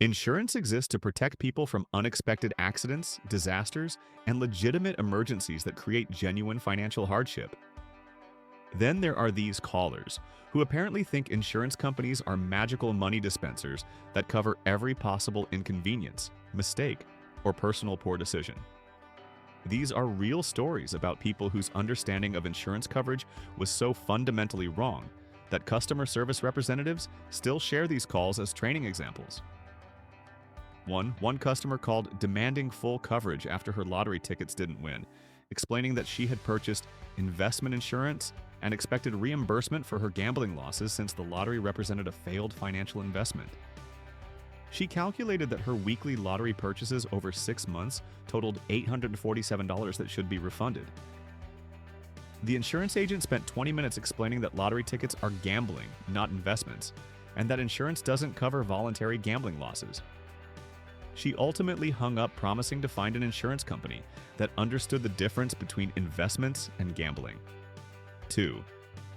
Insurance exists to protect people from unexpected accidents, disasters, and legitimate emergencies that create genuine financial hardship. Then there are these callers, who apparently think insurance companies are magical money dispensers that cover every possible inconvenience, mistake, or personal poor decision. These are real stories about people whose understanding of insurance coverage was so fundamentally wrong that customer service representatives still share these calls as training examples. One customer called demanding full coverage after her lottery tickets didn't win, explaining that she had purchased investment insurance and expected reimbursement for her gambling losses since the lottery represented a failed financial investment. She calculated that her weekly lottery purchases over 6 months totaled $847 that should be refunded. The insurance agent spent 20 minutes explaining that lottery tickets are gambling, not investments, and that insurance doesn't cover voluntary gambling losses. She ultimately hung up, promising to find an insurance company that understood the difference between investments and gambling. 2.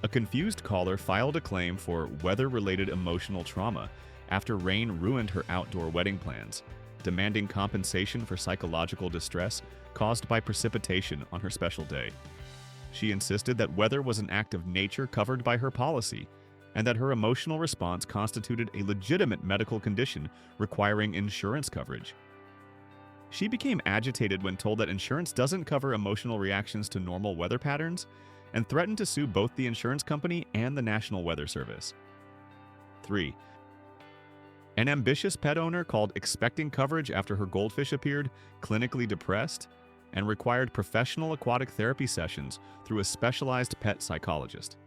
A confused caller filed a claim for weather-related emotional trauma after rain ruined her outdoor wedding plans, demanding compensation for psychological distress caused by precipitation on her special day. She insisted that weather was an act of nature covered by her policy, and that her emotional response constituted a legitimate medical condition requiring insurance coverage. She became agitated when told that insurance doesn't cover emotional reactions to normal weather patterns, and threatened to sue both the insurance company and the National Weather Service. 3. An ambitious pet owner called expecting coverage after her goldfish appeared clinically depressed and required professional aquatic therapy sessions through a specialized pet psychologist.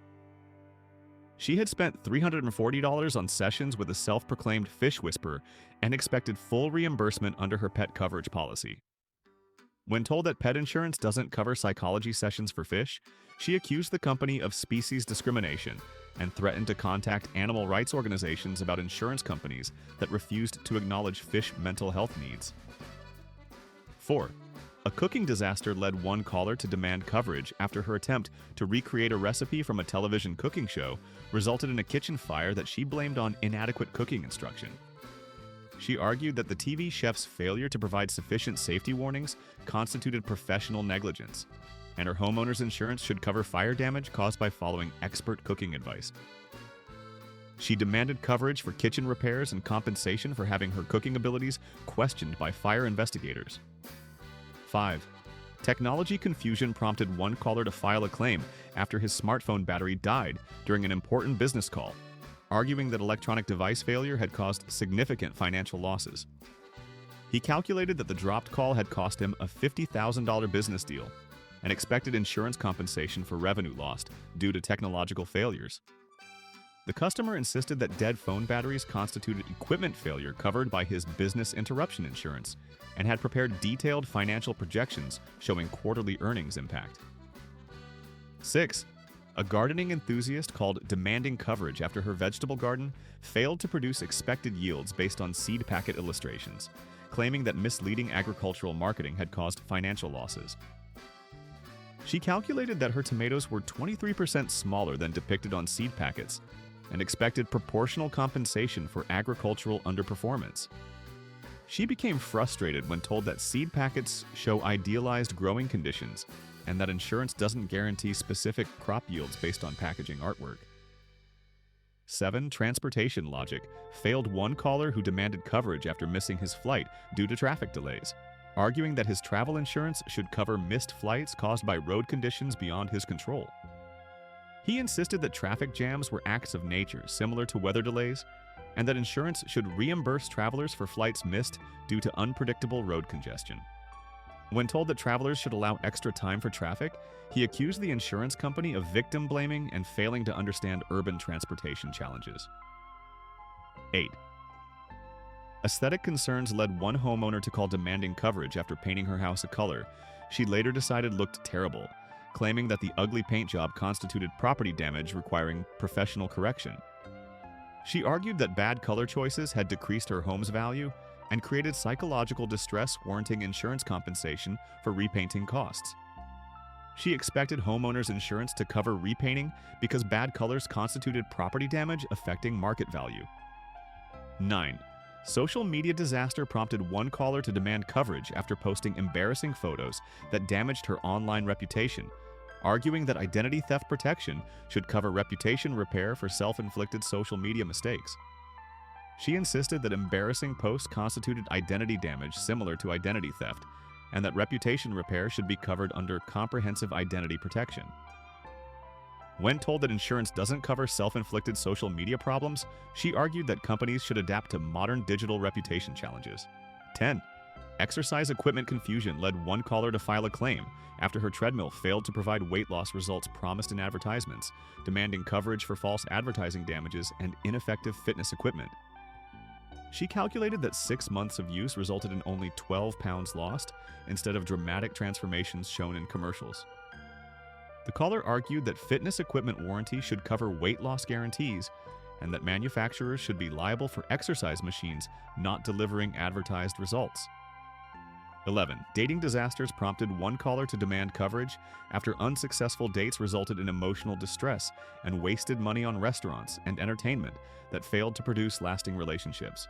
She had spent $340 on sessions with a self-proclaimed fish whisperer and expected full reimbursement under her pet coverage policy. When told that pet insurance doesn't cover psychology sessions for fish, she accused the company of species discrimination and threatened to contact animal rights organizations about insurance companies that refused to acknowledge fish mental health needs. 4. A cooking disaster led one caller to demand coverage after her attempt to recreate a recipe from a television cooking show resulted in a kitchen fire that she blamed on inadequate cooking instruction. She argued that the TV chef's failure to provide sufficient safety warnings constituted professional negligence, and her homeowner's insurance should cover fire damage caused by following expert cooking advice. She demanded coverage for kitchen repairs and compensation for having her cooking abilities questioned by fire investigators. 5. Technology confusion prompted one caller to file a claim after his smartphone battery died during an important business call, arguing that electronic device failure had caused significant financial losses. He calculated that the dropped call had cost him a $50,000 business deal and expected insurance compensation for revenue lost due to technological failures. The customer insisted that dead phone batteries constituted equipment failure covered by his business interruption insurance and had prepared detailed financial projections showing quarterly earnings impact. 6. A gardening enthusiast called demanding coverage after her vegetable garden failed to produce expected yields based on seed packet illustrations, claiming that misleading agricultural marketing had caused financial losses. She calculated that her tomatoes were 23% smaller than depicted on seed packets and expected proportional compensation for agricultural underperformance. She became frustrated when told that seed packets show idealized growing conditions and that insurance doesn't guarantee specific crop yields based on packaging artwork. 7. Transportation logic failed one caller who demanded coverage after missing his flight due to traffic delays, arguing that his travel insurance should cover missed flights caused by road conditions beyond his control. He insisted that traffic jams were acts of nature similar to weather delays, and that insurance should reimburse travelers for flights missed due to unpredictable road congestion. When told that travelers should allow extra time for traffic, he accused the insurance company of victim blaming and failing to understand urban transportation challenges. 8. Aesthetic concerns led one homeowner to call demanding coverage after painting her house a color she later decided looked terrible, claiming that the ugly paint job constituted property damage requiring professional correction. She argued that bad color choices had decreased her home's value and created psychological distress warranting insurance compensation for repainting costs. She expected homeowners' insurance to cover repainting because bad colors constituted property damage affecting market value. 9. Social media disaster prompted one caller to demand coverage after posting embarrassing photos that damaged her online reputation, arguing that identity theft protection should cover reputation repair for self-inflicted social media mistakes. She insisted that embarrassing posts constituted identity damage similar to identity theft, and that reputation repair should be covered under comprehensive identity protection. When told that insurance doesn't cover self-inflicted social media problems, she argued that companies should adapt to modern digital reputation challenges. 10. Exercise equipment confusion led one caller to file a claim after her treadmill failed to provide weight loss results promised in advertisements, demanding coverage for false advertising damages and ineffective fitness equipment. She calculated that 6 months of use resulted in only 12 pounds lost, instead of dramatic transformations shown in commercials. The caller argued that fitness equipment warranty should cover weight loss guarantees, and that manufacturers should be liable for exercise machines not delivering advertised results. 11. Dating disasters prompted one caller to demand coverage after unsuccessful dates resulted in emotional distress and wasted money on restaurants and entertainment that failed to produce lasting relationships.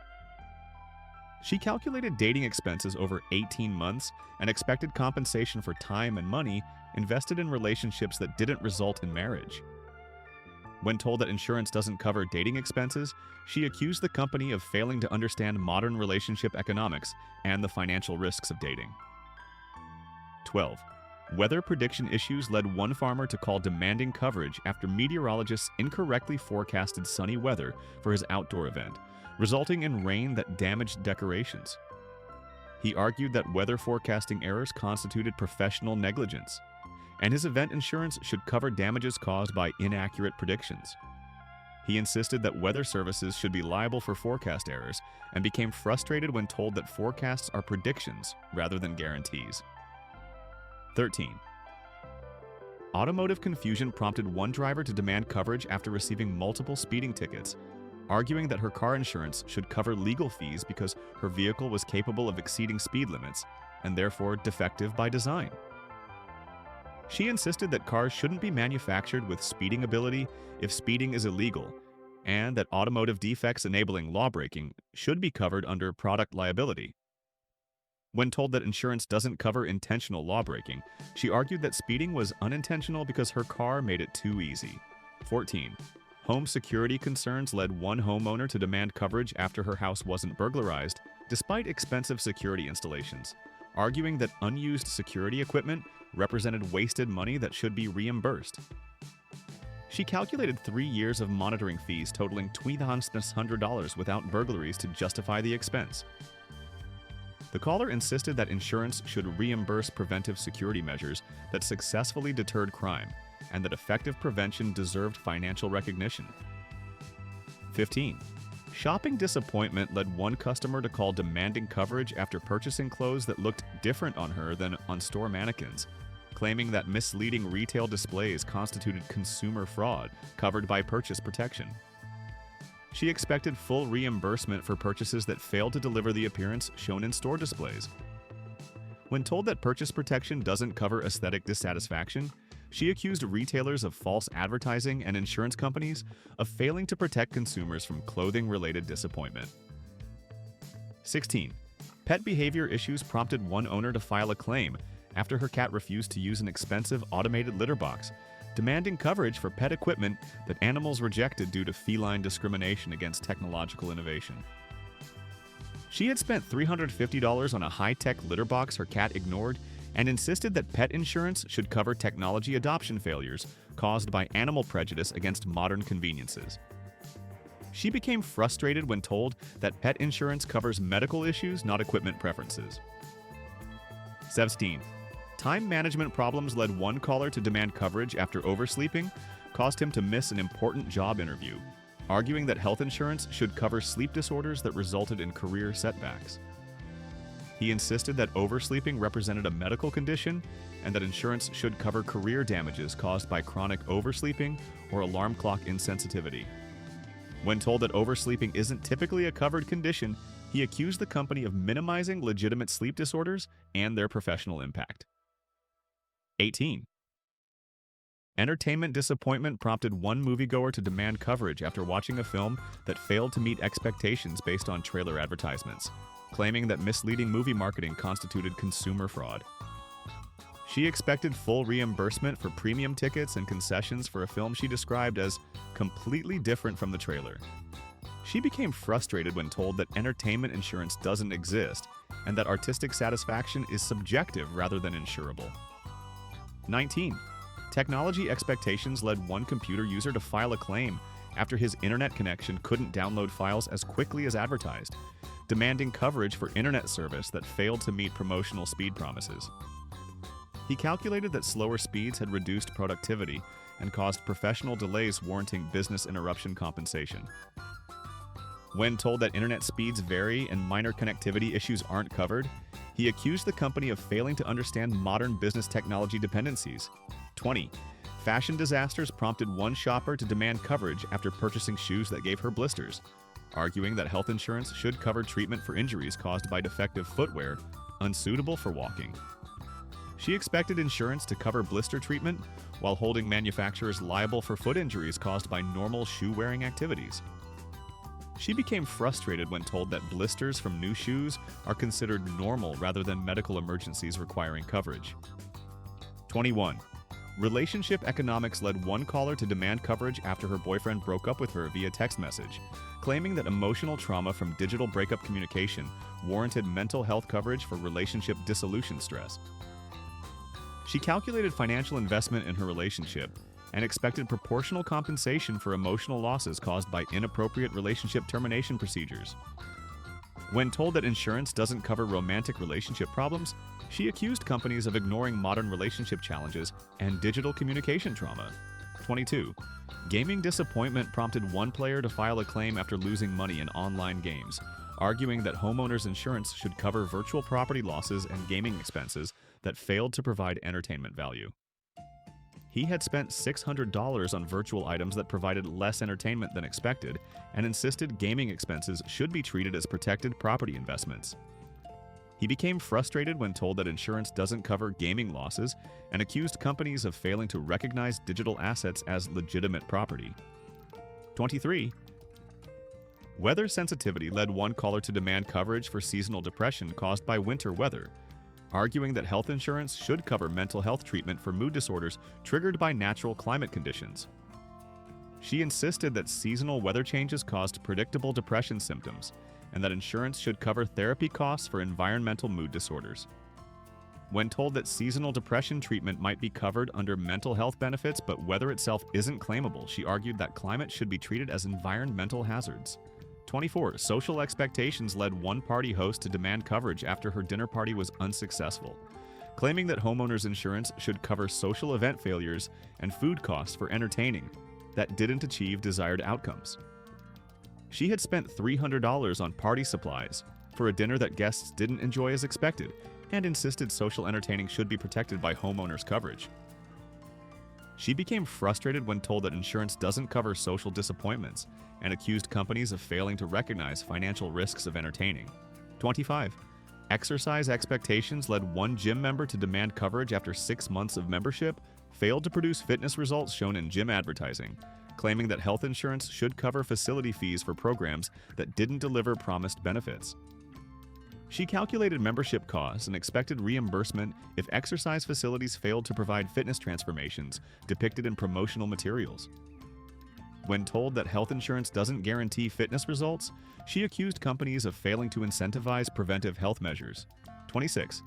She calculated dating expenses over 18 months and expected compensation for time and money invested in relationships that didn't result in marriage. When told that insurance doesn't cover dating expenses, she accused the company of failing to understand modern relationship economics and the financial risks of dating. 12. Weather prediction issues led one farmer to call demanding coverage after meteorologists incorrectly forecasted sunny weather for his outdoor event, resulting in rain that damaged decorations. He argued that weather forecasting errors constituted professional negligence, and his event insurance should cover damages caused by inaccurate predictions. He insisted that weather services should be liable for forecast errors and became frustrated when told that forecasts are predictions rather than guarantees. 13. Automotive confusion prompted one driver to demand coverage after receiving multiple speeding tickets, arguing that her car insurance should cover legal fees because her vehicle was capable of exceeding speed limits and therefore defective by design. She insisted that cars shouldn't be manufactured with speeding ability if speeding is illegal, and that automotive defects enabling lawbreaking should be covered under product liability. When told that insurance doesn't cover intentional lawbreaking, she argued that speeding was unintentional because her car made it too easy. 14. Home security concerns led one homeowner to demand coverage after her house wasn't burglarized, despite expensive security installations, arguing that unused security equipment represented wasted money that should be reimbursed. She calculated 3 years of monitoring fees totaling $2,100 without burglaries to justify the expense. The caller insisted that insurance should reimburse preventive security measures that successfully deterred crime, and that effective prevention deserved financial recognition. 15. Shopping disappointment led one customer to call demanding coverage after purchasing clothes that looked different on her than on store mannequins, claiming that misleading retail displays constituted consumer fraud covered by purchase protection. She expected full reimbursement for purchases that failed to deliver the appearance shown in store displays. When told that purchase protection doesn't cover aesthetic dissatisfaction, she accused retailers of false advertising and insurance companies of failing to protect consumers from clothing-related disappointment. 16. Pet behavior issues prompted one owner to file a claim after her cat refused to use an expensive automated litter box, demanding coverage for pet equipment that animals rejected due to feline discrimination against technological innovation. She had spent $350 on a high-tech litter box her cat ignored and insisted that pet insurance should cover technology adoption failures caused by animal prejudice against modern conveniences. She became frustrated when told that pet insurance covers medical issues, not equipment preferences. 17. Time management problems led one caller to demand coverage after oversleeping caused him to miss an important job interview, arguing that health insurance should cover sleep disorders that resulted in career setbacks. He insisted that oversleeping represented a medical condition and that insurance should cover career damages caused by chronic oversleeping or alarm clock insensitivity. When told that oversleeping isn't typically a covered condition, he accused the company of minimizing legitimate sleep disorders and their professional impact. 18. Entertainment disappointment prompted one moviegoer to demand coverage after watching a film that failed to meet expectations based on trailer advertisements, claiming that misleading movie marketing constituted consumer fraud. She expected full reimbursement for premium tickets and concessions for a film she described as completely different from the trailer. She became frustrated when told that entertainment insurance doesn't exist and that artistic satisfaction is subjective rather than insurable. 19. Technology expectations led one computer user to file a claim after his internet connection couldn't download files as quickly as advertised, demanding coverage for internet service that failed to meet promotional speed promises. He calculated that slower speeds had reduced productivity and caused professional delays warranting business interruption compensation. When told that internet speeds vary and minor connectivity issues aren't covered, he accused the company of failing to understand modern business technology dependencies. 20. Fashion disasters prompted one shopper to demand coverage after purchasing shoes that gave her blisters, arguing that health insurance should cover treatment for injuries caused by defective footwear, unsuitable for walking. She expected insurance to cover blister treatment while holding manufacturers liable for foot injuries caused by normal shoe-wearing activities. She became frustrated when told that blisters from new shoes are considered normal rather than medical emergencies requiring coverage. 21. Relationship economics led one caller to demand coverage after her boyfriend broke up with her via text message, claiming that emotional trauma from digital breakup communication warranted mental health coverage for relationship dissolution stress. She calculated financial investment in her relationship and expected proportional compensation for emotional losses caused by inappropriate relationship termination procedures. When told that insurance doesn't cover romantic relationship problems, she accused companies of ignoring modern relationship challenges and digital communication trauma. 22. Gaming disappointment prompted one player to file a claim after losing money in online games, arguing that homeowners insurance should cover virtual property losses and gaming expenses that failed to provide entertainment value. He had spent $600 on virtual items that provided less entertainment than expected and insisted gaming expenses should be treated as protected property investments. He became frustrated when told that insurance doesn't cover gaming losses and accused companies of failing to recognize digital assets as legitimate property. 23. Weather sensitivity led one caller to demand coverage for seasonal depression caused by winter weather, arguing that health insurance should cover mental health treatment for mood disorders triggered by natural climate conditions. She insisted that seasonal weather changes caused predictable depression symptoms, and that insurance should cover therapy costs for environmental mood disorders. When told that seasonal depression treatment might be covered under mental health benefits but weather itself isn't claimable, she argued that climate should be treated as environmental hazards. 24. Social expectations led one party host to demand coverage after her dinner party was unsuccessful, claiming that homeowners insurance should cover social event failures and food costs for entertaining that didn't achieve desired outcomes. She had spent $300 on party supplies for a dinner that guests didn't enjoy as expected and insisted social entertaining should be protected by homeowners coverage. She became frustrated when told that insurance doesn't cover social disappointments and accused companies of failing to recognize financial risks of entertaining. 25. Exercise expectations led one gym member to demand coverage after 6 months of membership failed to produce fitness results shown in gym advertising, claiming that health insurance should cover facility fees for programs that didn't deliver promised benefits. She calculated membership costs and expected reimbursement if exercise facilities failed to provide fitness transformations depicted in promotional materials. When told that health insurance doesn't guarantee fitness results, she accused companies of failing to incentivize preventive health measures. 26.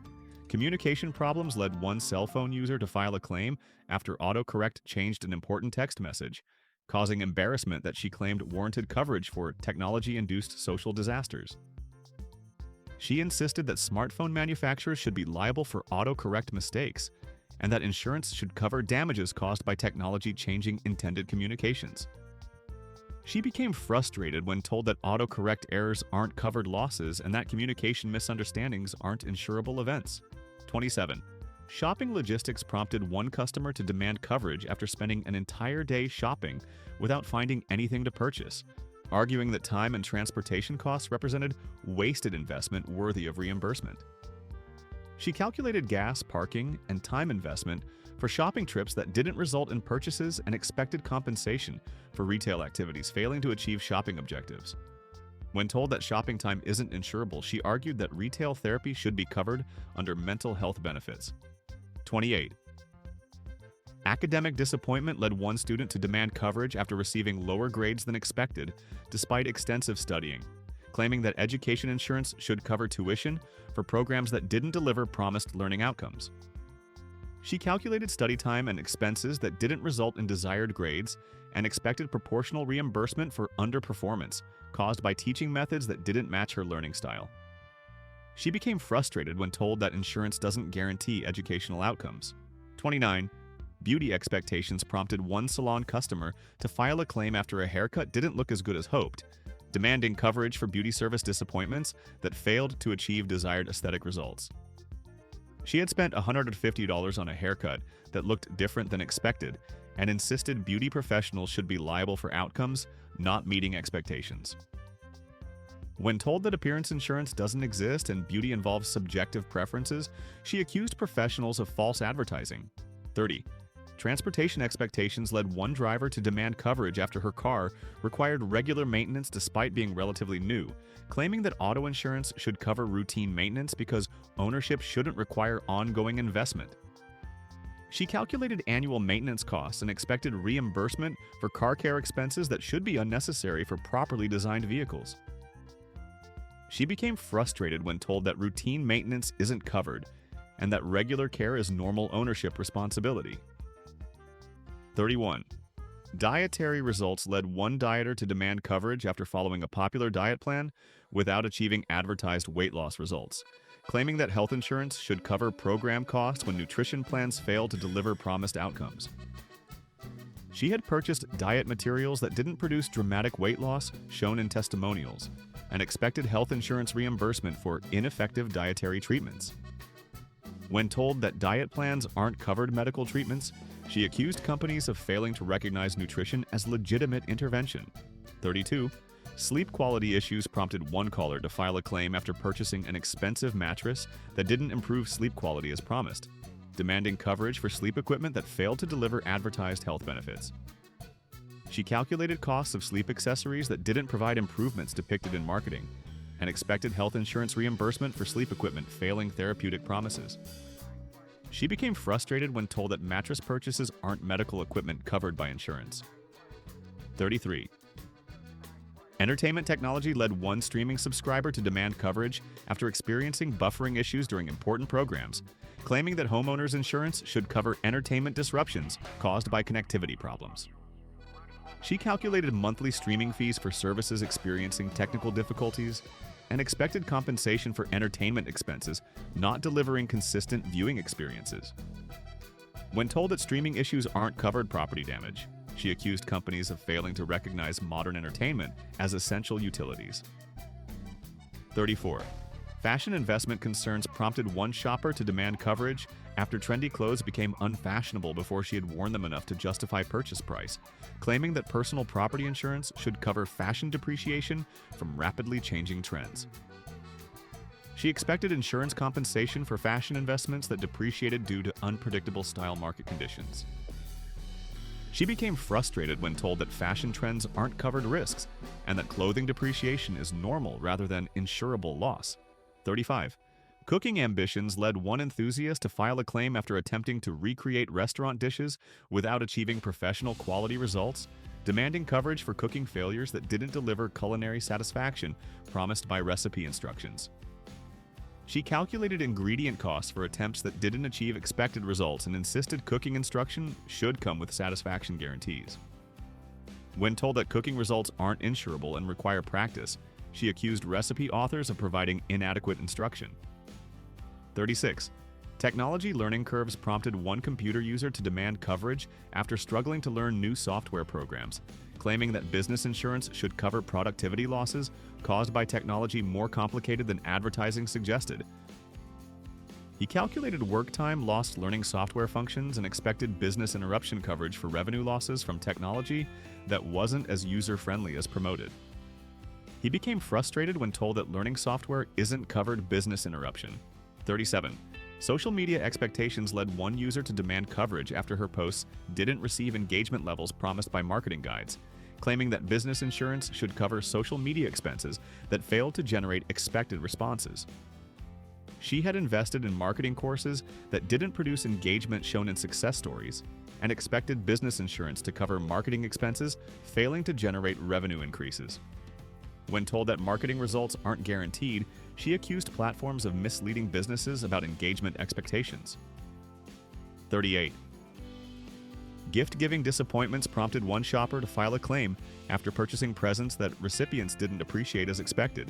Communication problems led one cell phone user to file a claim after autocorrect changed an important text message, causing embarrassment that she claimed warranted coverage for technology-induced social disasters. She insisted that smartphone manufacturers should be liable for autocorrect mistakes, and that insurance should cover damages caused by technology changing intended communications. She became frustrated when told that autocorrect errors aren't covered losses and that communication misunderstandings aren't insurable events. 27. Shopping logistics prompted one customer to demand coverage after spending an entire day shopping without finding anything to purchase, arguing that time and transportation costs represented wasted investment worthy of reimbursement. She calculated gas, parking, and time investment for shopping trips that didn't result in purchases and expected compensation for retail activities failing to achieve shopping objectives. When told that shopping time isn't insurable, she argued that retail therapy should be covered under mental health benefits. 28. Academic disappointment led one student to demand coverage after receiving lower grades than expected, despite extensive studying, claiming that education insurance should cover tuition for programs that didn't deliver promised learning outcomes. She calculated study time and expenses that didn't result in desired grades and expected proportional reimbursement for underperformance caused by teaching methods that didn't match her learning style. She became frustrated when told that insurance doesn't guarantee educational outcomes. 29. Beauty expectations prompted one salon customer to file a claim after a haircut didn't look as good as hoped, demanding coverage for beauty service disappointments that failed to achieve desired aesthetic results. She had spent $150 on a haircut that looked different than expected and insisted beauty professionals should be liable for outcomes not meeting expectations. When told that appearance insurance doesn't exist and beauty involves subjective preferences, she accused professionals of false advertising. 30. Transportation expectations led one driver to demand coverage after her car required regular maintenance despite being relatively new, claiming that auto insurance should cover routine maintenance because ownership shouldn't require ongoing investment. She calculated annual maintenance costs and expected reimbursement for car care expenses that should be unnecessary for properly designed vehicles. She became frustrated when told that routine maintenance isn't covered and that regular care is normal ownership responsibility. 31. Dietary results led one dieter to demand coverage after following a popular diet plan without achieving advertised weight loss results, claiming that health insurance should cover program costs when nutrition plans fail to deliver promised outcomes. She had purchased diet materials that didn't produce dramatic weight loss shown in testimonials and expected health insurance reimbursement for ineffective dietary treatments. When told that diet plans aren't covered medical treatments, she accused companies of failing to recognize nutrition as legitimate intervention. 32. Sleep quality issues prompted one caller to file a claim after purchasing an expensive mattress that didn't improve sleep quality as promised, demanding coverage for sleep equipment that failed to deliver advertised health benefits. She calculated costs of sleep accessories that didn't provide improvements depicted in marketing, and expected health insurance reimbursement for sleep equipment failing therapeutic promises. She became frustrated when told that mattress purchases aren't medical equipment covered by insurance. 33. Entertainment technology led one streaming subscriber to demand coverage after experiencing buffering issues during important programs, claiming that homeowners insurance should cover entertainment disruptions caused by connectivity problems. She calculated monthly streaming fees for services experiencing technical difficulties and expected compensation for entertainment expenses not delivering consistent viewing experiences. When told that streaming issues aren't covered property damage, she accused companies of failing to recognize modern entertainment as essential utilities. 34. Fashion investment concerns prompted one shopper to demand coverage after trendy clothes became unfashionable before she had worn them enough to justify purchase price, claiming that personal property insurance should cover fashion depreciation from rapidly changing trends. She expected insurance compensation for fashion investments that depreciated due to unpredictable style market conditions. She became frustrated when told that fashion trends aren't covered risks and that clothing depreciation is normal rather than insurable loss. 35. Cooking ambitions led one enthusiast to file a claim after attempting to recreate restaurant dishes without achieving professional quality results, demanding coverage for cooking failures that didn't deliver culinary satisfaction promised by recipe instructions. She calculated ingredient costs for attempts that didn't achieve expected results and insisted cooking instruction should come with satisfaction guarantees. When told that cooking results aren't insurable and require practice, she accused recipe authors of providing inadequate instruction. 36. Technology learning curves prompted one computer user to demand coverage after struggling to learn new software programs, claiming that business insurance should cover productivity losses caused by technology more complicated than advertising suggested. He calculated work time lost learning software functions and expected business interruption coverage for revenue losses from technology that wasn't as user-friendly as promoted. He became frustrated when told that learning software isn't covered business interruption. 37. Social media expectations led one user to demand coverage after her posts didn't receive engagement levels promised by marketing guides, claiming that business insurance should cover social media expenses that failed to generate expected responses. She had invested in marketing courses that didn't produce engagement shown in success stories and expected business insurance to cover marketing expenses, failing to generate revenue increases. When told that marketing results aren't guaranteed, she accused platforms of misleading businesses about engagement expectations. 38. Gift-giving disappointments prompted one shopper to file a claim after purchasing presents that recipients didn't appreciate as expected,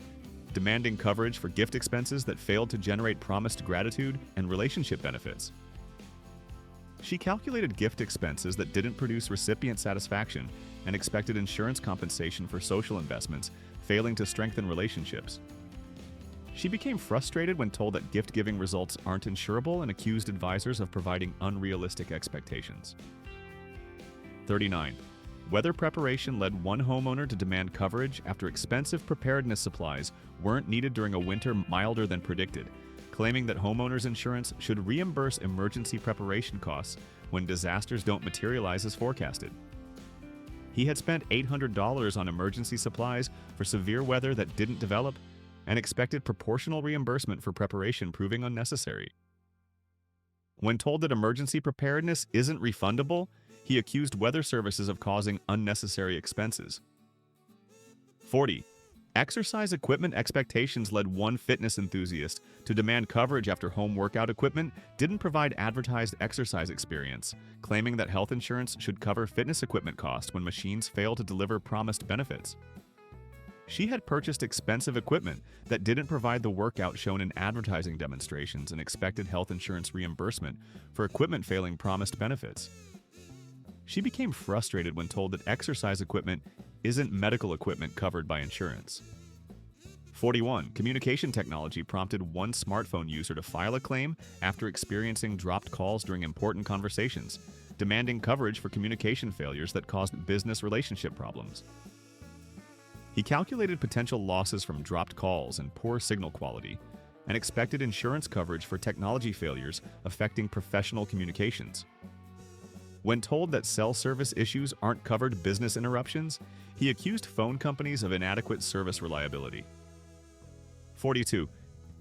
demanding coverage for gift expenses that failed to generate promised gratitude and relationship benefits. She calculated gift expenses that didn't produce recipient satisfaction and expected insurance compensation for social investments, failing to strengthen relationships. She became frustrated when told that gift-giving results aren't insurable and accused advisors of providing unrealistic expectations. 39. Weather preparation led one homeowner to demand coverage after expensive preparedness supplies weren't needed during a winter milder than predicted, claiming that homeowners insurance should reimburse emergency preparation costs when disasters don't materialize as forecasted. He had spent $800 on emergency supplies for severe weather that didn't develop and expected proportional reimbursement for preparation proving unnecessary. When told that emergency preparedness isn't refundable, he accused weather services of causing unnecessary expenses. 40. Exercise equipment expectations led one fitness enthusiast to demand coverage after home workout equipment didn't provide advertised exercise experience, claiming that health insurance should cover fitness equipment costs when machines fail to deliver promised benefits. She had purchased expensive equipment that didn't provide the workout shown in advertising demonstrations and expected health insurance reimbursement for equipment failing promised benefits. She became frustrated when told that exercise equipment isn't medical equipment covered by insurance. 41. Communication technology prompted one smartphone user to file a claim after experiencing dropped calls during important conversations, demanding coverage for communication failures that caused business relationship problems. He calculated potential losses from dropped calls and poor signal quality, and expected insurance coverage for technology failures affecting professional communications. When told that cell service issues aren't covered business interruptions, he accused phone companies of inadequate service reliability. 42.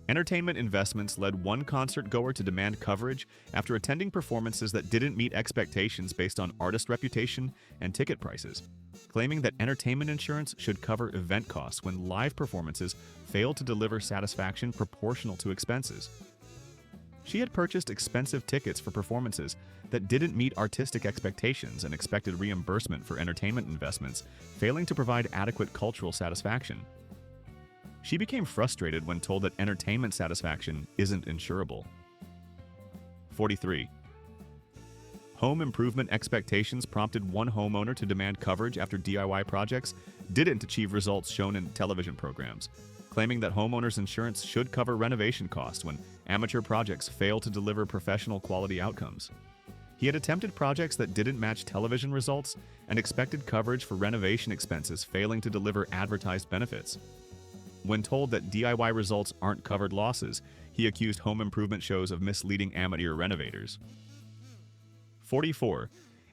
Entertainment investments led one concert goer to demand coverage after attending performances that didn't meet expectations based on artist reputation and ticket prices, claiming that entertainment insurance should cover event costs when live performances fail to deliver satisfaction proportional to expenses. She had purchased expensive tickets for performances that didn't meet artistic expectations and expected reimbursement for entertainment investments, failing to provide adequate cultural satisfaction. She became frustrated when told that entertainment satisfaction isn't insurable. 43. Home improvement expectations prompted one homeowner to demand coverage after DIY projects didn't achieve results shown in television programs, claiming that homeowners insurance should cover renovation costs when amateur projects fail to deliver professional quality outcomes. He had attempted projects that didn't match television results and expected coverage for renovation expenses, failing to deliver advertised benefits. When told that DIY results aren't covered losses, he accused home improvement shows of misleading amateur renovators. 44.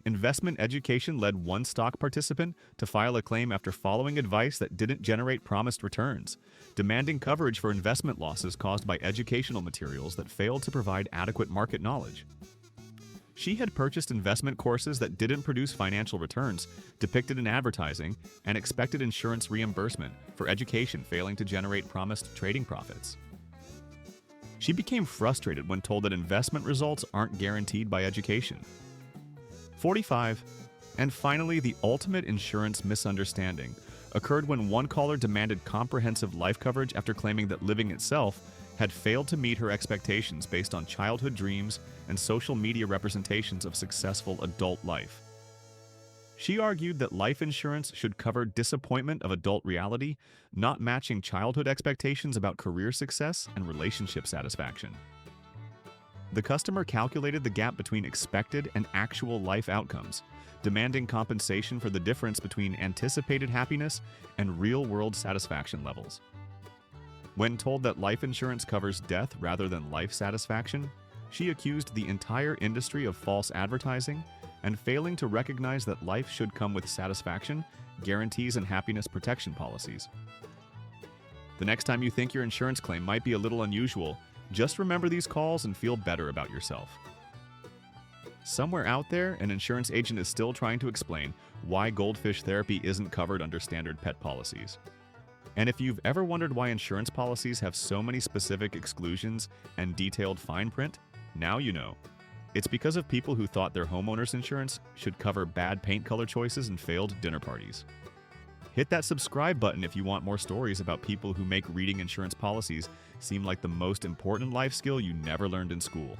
Investment education led one stock participant to file a claim after following advice that didn't generate promised returns, demanding coverage for investment losses caused by educational materials that failed to provide adequate market knowledge. She had purchased investment courses that didn't produce financial returns depicted in advertising and expected insurance reimbursement for education failing to generate promised trading profits. She became frustrated when told that investment results aren't guaranteed by education. 45. And finally, the ultimate insurance misunderstanding occurred when one caller demanded comprehensive life coverage after claiming that living itself had failed to meet her expectations based on childhood dreams and social media representations of successful adult life. She argued that life insurance should cover disappointment of adult reality, not matching childhood expectations about career success and relationship satisfaction. The customer calculated the gap between expected and actual life outcomes, demanding compensation for the difference between anticipated happiness and real-world satisfaction levels. When told that life insurance covers death rather than life satisfaction, She accused the entire industry of false advertising and failing to recognize that life should come with satisfaction, guarantees, and happiness protection policies. The next time you think your insurance claim might be a little unusual, just remember these calls and feel better about yourself. Somewhere out there, an insurance agent is still trying to explain why goldfish therapy isn't covered under standard pet policies. And if you've ever wondered why insurance policies have so many specific exclusions and detailed fine print, now you know. It's because of people who thought their homeowner's insurance should cover bad paint color choices and failed dinner parties. Hit that subscribe button if you want more stories about people who make reading insurance policies seem like the most important life skill you never learned in school.